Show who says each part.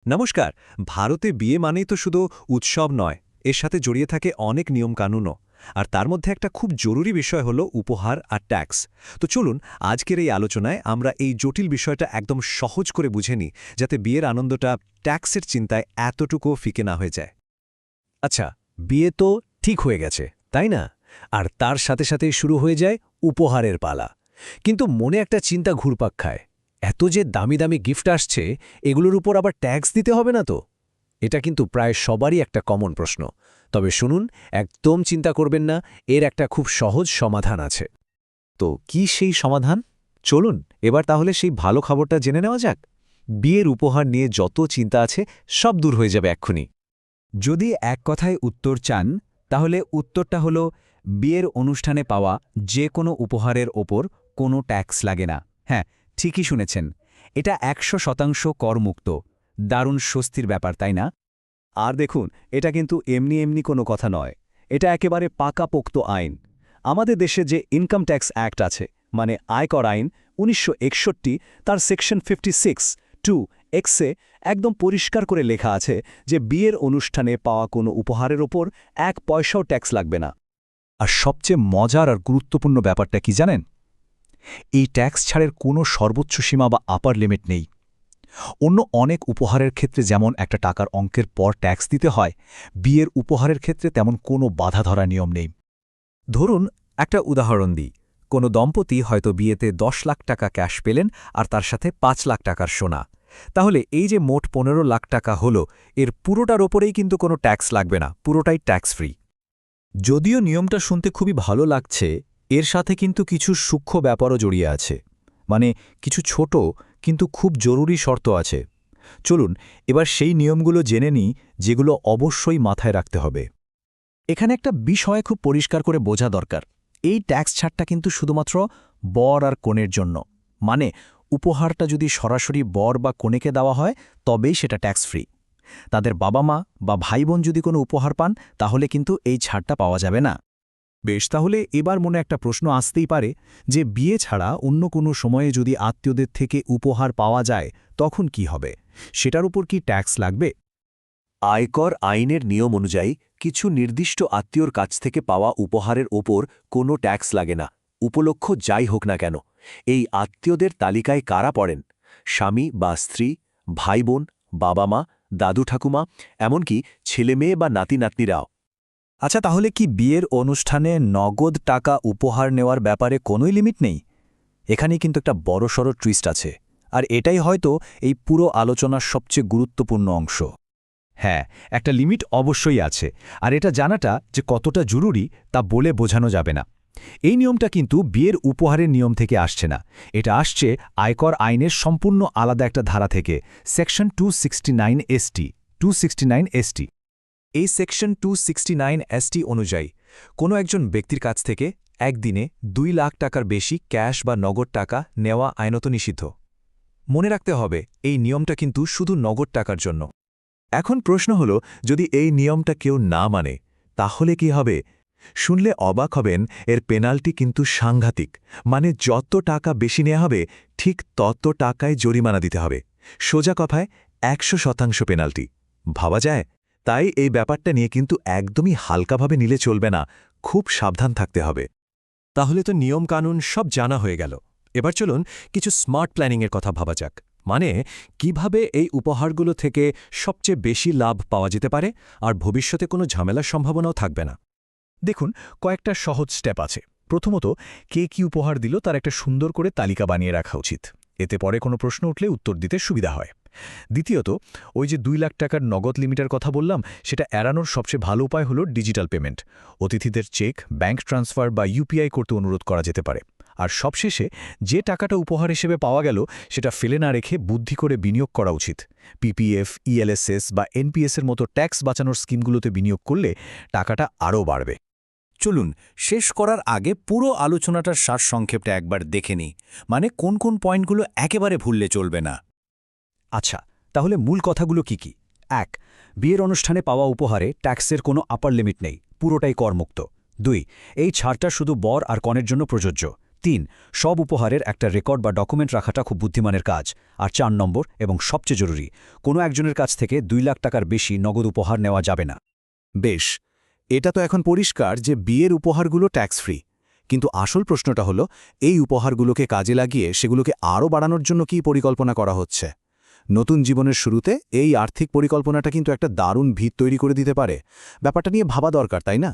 Speaker 1: নমস্কার। ভারতে বিয়ে মানেই তো শুধু উৎসব নয়, এর সাথে জড়িয়ে থাকে অনেক নিয়মকানুনও। আর তার মধ্যে একটা খুব জরুরি বিষয় হলো উপহার আর ট্যাক্স। তো চলুন আজকের এই আলোচনায় আমরা এই জটিল বিষয়টা একদম সহজ করে বুঝে নিই, যাতে বিয়ের আনন্দটা ট্যাক্সের চিন্তায় এতটুকুও ফিকে না হয়ে যায়।
Speaker 2: আচ্ছা, বিয়ে তো ঠিক হয়ে গেছে, তাই না? আর তার সাথে সাথেই শুরু হয়ে যায় উপহারের পালা। কিন্তু মনে একটা চিন্তা ঘুরপাক খায়, এত যে দামি দামি গিফট আসছে, এগুলোর উপর আবার ট্যাক্স দিতে হবে না তো? এটা কিন্তু প্রায় সবারই একটা কমন প্রশ্ন। তবে শুনুন, একদম চিন্তা করবেন না, এর একটা খুব সহজ সমাধান আছে।
Speaker 3: তো কি সেই সমাধান? চলুন এবার তাহলে সেই ভালো খবরটা জেনে নেওয়া যাক। বিয়ের উপহার নিয়ে যত চিন্তা আছে সব দূর হয়ে যাবে এক্ষুনি।
Speaker 4: যদি এক কথায় উত্তর চান, তাহলে উত্তরটা হলো বিয়ের অনুষ্ঠানে পাওয়া যে কোনো উপহারের ওপর কোনো ট্যাক্স লাগে না। হ্যাঁ, ঠিকই শুনেছেন, এটা ১০০% করমুক্ত। দারুণ স্বস্তির ব্যাপার, তাই না?
Speaker 1: আর দেখুন, এটা কিন্তু এমনি এমনি কোনো কথা নয়। এটা একেবারে পাকাপোক্ত আইন। আমাদের দেশে যে ইনকাম ট্যাক্স অ্যাক্ট আছে, মানে আয়কর আইন ১৯৬১, তার সেকশন 56(2)(x)-এ একদম পরিষ্কার করে লেখা আছে যে বিয়ের অনুষ্ঠানে পাওয়া কোনো উপহারের ওপর ১ পয়সাও ট্যাক্স লাগবে না।
Speaker 3: আর সবচেয়ে মজার আর গুরুত্বপূর্ণ ব্যাপারটা কি জানেন? এই ট্যাক্স ছাড়ের কোনো সর্বোচ্চ সীমা বা আপার লিমিট নেই। অন্য অনেক উপহারের ক্ষেত্রে যেমন একটা টাকার অঙ্কের পর ট্যাক্স দিতে হয়, বিয়ের উপহারের ক্ষেত্রে তেমন কোনো বাধা ধরা নিয়ম নেই।
Speaker 2: ধরুন, একটা উদাহরণ দিই। কোনো দম্পতি হয়তো বিয়েতে ১০ লাখ টাকা ক্যাশ পেলেন আর তার সাথে ৫ লাখ টাকার সোনা। তাহলে এই যে মোট ১৫ লাখ টাকা হলো, এর পুরোটার ওপরেই কিন্তু কোনো ট্যাক্স লাগবে না, পুরোটাই ট্যাক্স ফ্রি।
Speaker 3: যদিও নিয়মটা শুনতে খুবই ভালো লাগছে, এর সাথে কিন্তু কিছু সূক্ষ্ম ব্যাপারও জড়িয়ে আছে। মানে কিছু ছোট কিন্তু খুব জরুরি শর্ত আছে। চলুন এবার সেই নিয়মগুলো জেনে নিই, যেগুলো অবশ্যই মাথায় রাখতে হবে।
Speaker 2: এখানে একটা বিষয় খুব পরিষ্কার করে বোঝা দরকার। এই ট্যাক্স ছাড়টা কিন্তু শুধুমাত্র বর আর কনের জন্য। মানে উপহারটা যদি সরাসরি বর বা কনেকে দেওয়া হয়, তবেই সেটা ট্যাক্স ফ্রি। তাদের বাবা মা বা ভাই বোন যদি কোনো উপহার পান, তাহলে কিন্তু এই ছাড়টা পাওয়া যাবে না।
Speaker 5: বেশ, তাহলে এবার মনে একটা প্রশ্ন আসতেই পারে যে বিয়ে ছাড়া অন্য কোনো সময়ে যদি আত্মীয়দের থেকে উপহার পাওয়া যায়, তখন কি হবে? সেটার উপর কি ট্যাক্স লাগবে?
Speaker 1: আয়কর আইনের নিয়ম অনুযায়ী কিছু নির্দিষ্ট আত্মীয়র কাছ থেকে পাওয়া উপহারের ওপর কোনো ট্যাক্স লাগে না, উপলক্ষ যাই হোক না কেন। এই আত্মীয়দের তালিকায় কারা পড়েন? স্বামী বা স্ত্রী, ভাই বোন, বাবা মা, দাদু ঠাকুমা, এমনকি ছেলেমেয়ে বা নাতি নাতনিরাও।
Speaker 2: আচ্ছা, তাহলে কি বিয়ের অনুষ্ঠানে নগদ টাকা উপহার নেওয়ার ব্যাপারে কোনোই লিমিট নেই? এখানেই কিন্তু একটা বড়সড় টুইস্ট আছে। আর এটাই হয়তো এই পুরো আলোচনার সবচেয়ে গুরুত্বপূর্ণ অংশ।
Speaker 5: হ্যাঁ, একটা লিমিট অবশ্যই আছে, আর এটা জানাটা যে কতটা জরুরি তা বলে বোঝানো যাবে না। এই নিয়মটা কিন্তু বিয়ের উপহারের নিয়ম থেকে আসছে না, এটা আসছে আয়কর আইনের সম্পূর্ণ আলাদা একটা ধারা থেকে, সেকশন 269(ST)।
Speaker 2: এই সেকশন 269(ST) অনুযায়ী কোনো একজন ব্যক্তির কাছ থেকে একদিনে ২ লাখ টাকার বেশি ক্যাশ বা নগদ টাকা নেওয়া আইনত নিষিদ্ধ। মনে রাখতে হবে, এই নিয়মটা কিন্তু শুধু নগদ টাকার জন্য।
Speaker 3: এখন প্রশ্ন হলো, যদি এই নিয়মটা কেউ না মানে, তাহলে কি হবে? শুনলে অবাক হবেন, এর পেনাল্টি কিন্তু সাংঘাতিক। মানে যত টাকা বেশি নেওয়া হবে, ঠিক তত টাকায় জরিমানা দিতে হবে। সোজা কথায় ১০০% পেনাল্টি। ভাবা যায়? তাই এই ব্যাপারটা নিয়ে কিন্তু একদমই হালকাভাবে নিলে চলবে না, খুব সাবধান থাকতে হবে।
Speaker 2: তাহলে তো নিয়মকানুন সব জানা হয়ে গেল। এবার চলুন কিছু স্মার্ট প্ল্যানিংয়ের কথা ভাবা যাক। মানে কিভাবে এই উপহারগুলো থেকে সবচেয়ে বেশি লাভ পাওয়া যেতে পারে আর ভবিষ্যতে কোনো ঝামেলার সম্ভাবনাও থাকবে না।
Speaker 5: দেখুন, কয়েকটা সহজ স্টেপ আছে। প্রথমত, কে কি উপহার দিল তার একটা সুন্দর করে তালিকা বানিয়ে রাখা উচিত। এতে পরে কোনো প্রশ্ন উঠলে উত্তর দিতে সুবিধা হয়। দ্বিতীয়ত, ওই যে ২ লাখ টাকার নগদ লিমিটের কথা বললাম, সেটা এড়ানোর সবচেয়ে ভালো উপায় হলো ডিজিটাল পেমেন্ট। অতিথিদের চেক, ব্যাংক ট্রান্সফার বা ইউপিআই করতে অনুরোধ করা যেতে পারে। আর সবশেষে, যে টাকাটা উপহার হিসেবে পাওয়া গেল, সেটা ফেলে না রেখে বুদ্ধি করে বিনিয়োগ করা উচিত। পিপিএফ, ইএলএসএস বা এনপিএসের মতো ট্যাক্স বাঁচানোর স্কিমগুলোতে বিনিয়োগ করলে টাকাটা আরও বাড়বে।
Speaker 4: চলুন শেষ করার আগে পুরো আলোচনাটার সারসংক্ষেপটা একবার দেখে নিই। মানে কোন কোন পয়েন্টগুলো একেবারে ভুললে চলবে না।
Speaker 2: আচ্ছা, তাহলে মূল কথাগুলো কি কি? ১. বিয়ের অনুষ্ঠানে পাওয়া উপহারে ট্যাক্সের কোনো আপার লিমিট নেই, পুরোটাই করমুক্ত। ২. এই ছাড়টা শুধু বর আর কনের জন্য প্রযোজ্য।
Speaker 1: 3 সব উপহারের একটা রেকর্ড বা ডকুমেন্ট রাখাটা খুব বুদ্ধিমানের কাজ। আর 4 নম্বর এবং সবচেয়ে জরুরি, কোনো একজনের কাছ থেকে 2 লাখ টাকার বেশি নগদ উপহার নেওয়া যাবে না।
Speaker 2: বেশ, এটা তো এখন পরিষ্কার যে বিয়ের উপহারগুলো ট্যাক্স ফ্রি। কিন্তু আসল প্রশ্নটা হলো, এই উপহারগুলোকে কাজে লাগিয়ে সেগুলোকে আরও বাড়ানোর জন্য কী পরিকল্পনা করা হচ্ছে? নতুন জীবনের শুরুতে এই আর্থিক পরিকল্পনাটা কিন্তু একটা দারুণ ভিত তৈরি করে দিতে পারে। ব্যাপারটা নিয়ে ভাবা দরকার, তাই না?